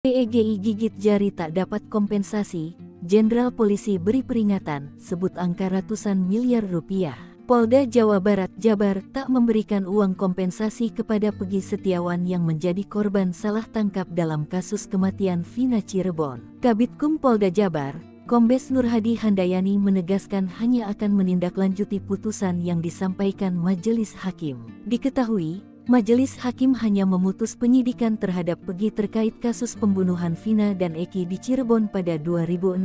PEGI gigit jari tak dapat kompensasi, Jenderal Polisi beri peringatan, sebut angka ratusan miliar rupiah. Polda Jawa Barat Jabar tak memberikan uang kompensasi kepada Peggy Setiawan yang menjadi korban salah tangkap dalam kasus kematian Vina Cirebon. Kabitkum Polda Jabar, Kombes Nurhadi Handayani menegaskan hanya akan menindaklanjuti putusan yang disampaikan Majelis Hakim. Diketahui, Majelis Hakim hanya memutus penyidikan terhadap Peggy terkait kasus pembunuhan Vina dan Eki di Cirebon pada 2016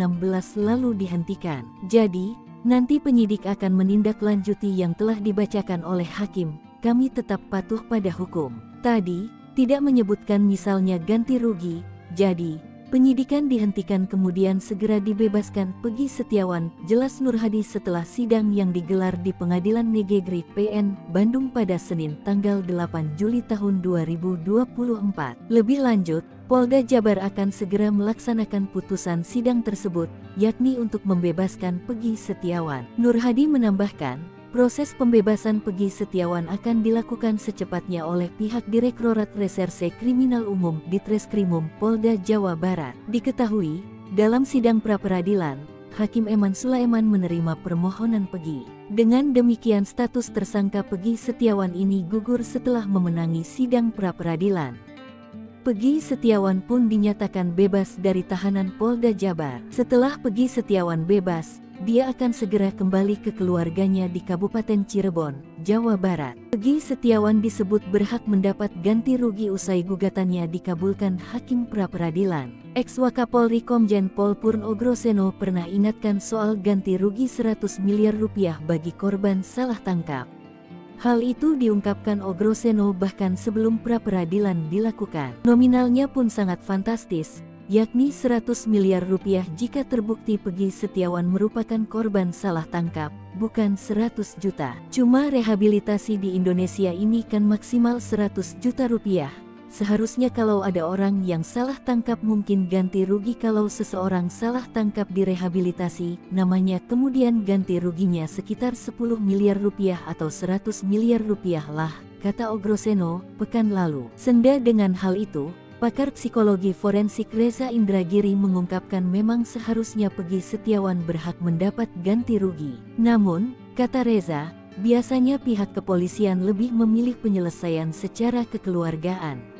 lalu dihentikan. Jadi, nanti penyidik akan menindaklanjuti yang telah dibacakan oleh hakim. Kami tetap patuh pada hukum. Tadi, tidak menyebutkan misalnya ganti rugi, jadi penyidikan dihentikan kemudian segera dibebaskan Peggy Setiawan, jelas Nurhadi setelah sidang yang digelar di Pengadilan Negeri PN, Bandung pada Senin tanggal 8 Juli tahun 2024. Lebih lanjut, Polda Jabar akan segera melaksanakan putusan sidang tersebut, yakni untuk membebaskan Peggy Setiawan. Nurhadi menambahkan, proses pembebasan Peggy Setiawan akan dilakukan secepatnya oleh pihak Direktorat Reserse Kriminal Umum Ditreskrimum Polda Jawa Barat. Diketahui, dalam sidang pra-peradilan, Hakim Eman Sulaiman menerima permohonan Peggy. Dengan demikian status tersangka Peggy Setiawan ini gugur setelah memenangi sidang pra-peradilan. Peggy Setiawan pun dinyatakan bebas dari tahanan Polda Jabar. Setelah Peggy Setiawan bebas, dia akan segera kembali ke keluarganya di Kabupaten Cirebon, Jawa Barat. Peggy Setiawan disebut berhak mendapat ganti rugi usai gugatannya dikabulkan Hakim pra-peradilan. Ex-Wakapolri Komjen Pol Purno Groseno pernah ingatkan soal ganti rugi 100 miliar rupiah bagi korban salah tangkap. Hal itu diungkapkan Groseno bahkan sebelum pra-peradilan dilakukan. Nominalnya pun sangat fantastis, yakni 100 miliar rupiah jika terbukti Peggy Setiawan merupakan korban salah tangkap, bukan 100 juta. Cuma rehabilitasi di Indonesia ini kan maksimal 100 juta rupiah. Seharusnya kalau ada orang yang salah tangkap mungkin ganti rugi, kalau seseorang salah tangkap direhabilitasi, namanya kemudian ganti ruginya sekitar 10 miliar rupiah atau 100 miliar rupiah lah, kata Groseno pekan lalu. Senda dengan hal itu, pakar psikologi forensik Reza Indragiri mengungkapkan memang seharusnya Peggy Setiawan berhak mendapat ganti rugi. Namun, kata Reza, biasanya pihak kepolisian lebih memilih penyelesaian secara kekeluargaan.